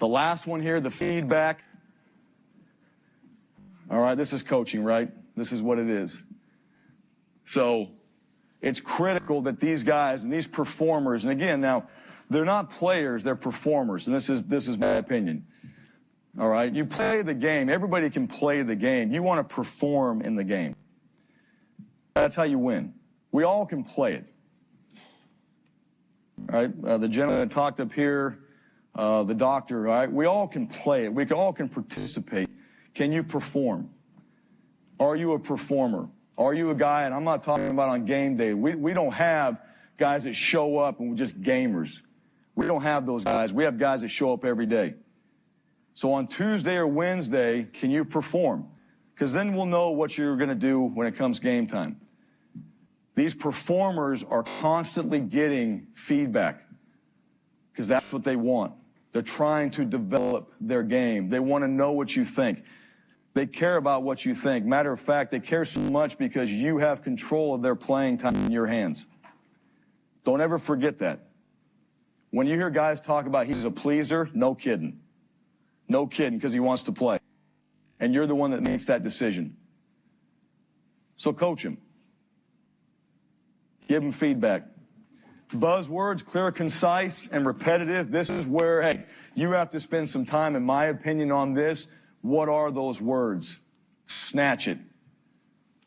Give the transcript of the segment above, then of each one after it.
The last one here, the feedback. All right, this is coaching, right? This is what it is. So it's critical that these guys and these performers, and again, now, they're not players, they're performers, and this is my opinion. All right, you play the game. Everybody can play the game. You want to perform in the game. That's how you win. We all can play it. All right, the gentleman that talked up here, the doctor, all right, we all can play it. We all can participate. Can you perform? Are you a performer? Are you a guy, and I'm not talking about on game day. We don't have guys that show up and we're just gamers. We don't have those guys. We have guys that show up every day. So on Tuesday or Wednesday, can you perform? Because then we'll know what you're going to do when it comes game time. These performers are constantly getting feedback because that's what they want. They're trying to develop their game. They want to know what you think. They care about what you think. Matter of fact, they care so much because you have control of their playing time in your hands. Don't ever forget that. When you hear guys talk about he's a pleaser, no kidding. No kidding, because he wants to play. And you're the one that makes that decision. So coach him. Give him feedback. Buzzwords, clear, concise, and repetitive. This is where, hey, you have to spend some time, in my opinion, on this. What are those words? Snatch it.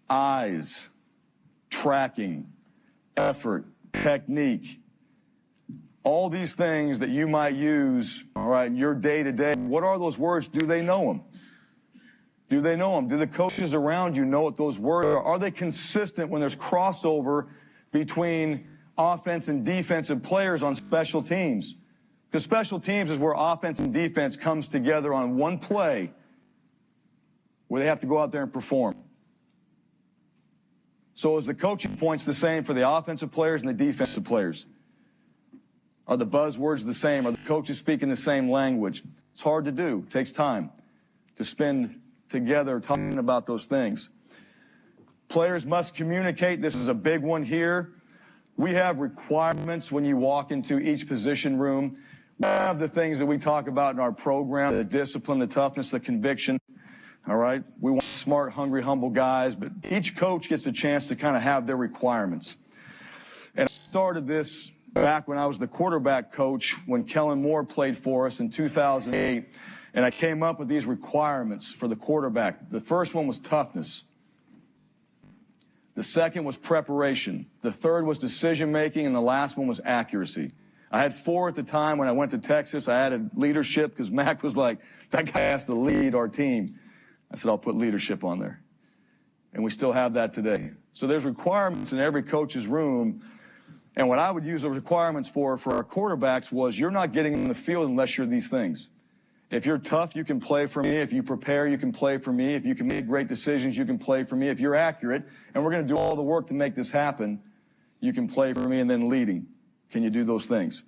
Eyes. Tracking. Effort. Technique. All these things that you might use, all right, in your day-to-day. What are those words? Do they know them? Do they know them? Do the coaches around you know what those words are? Are they consistent when there's crossover between offense and defensive players on special teams? Because special teams is where offense and defense comes together on one play where they have to go out there and perform. So is the coaching points the same for the offensive players and the defensive players? Are the buzzwords the same? Are the coaches speaking the same language? It's hard to do. It takes time to spend together talking about those things. Players must communicate. This is a big one here. We have requirements when you walk into each position room. We have the things that we talk about in our program, the discipline, the toughness, the conviction. All right? We want smart, hungry, humble guys, but each coach gets a chance to kind of have their requirements. And I started this back when I was the quarterback coach when Kellen Moore played for us in 2008, and I came up with these requirements for the quarterback. The first one was toughness. The second was preparation. The third was decision-making, and the last one was accuracy. I had 4 at the time. When I went to Texas, I added leadership because Mac was like, that guy has to lead our team. I said, I'll put leadership on there. And we still have that today. So there's requirements in every coach's room. And what I would use the requirements for our quarterbacks was you're not getting in the field unless you're these things. If you're tough, you can play for me. If you prepare, you can play for me. If you can make great decisions, you can play for me. If you're accurate, and we're going to do all the work to make this happen, you can play for me. And then leading. Can you do those things?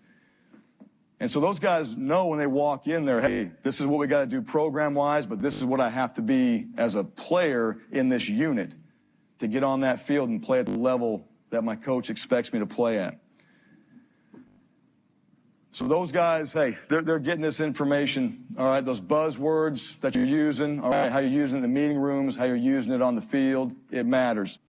And so those guys know when they walk in there, hey, this is what we got to do program-wise, but this is what I have to be as a player in this unit to get on that field and play at the level that my coach expects me to play at. So those guys, hey, they're getting this information, all right, those buzzwords that you're using, all right, how you're using it in the meeting rooms, how you're using it on the field, it matters.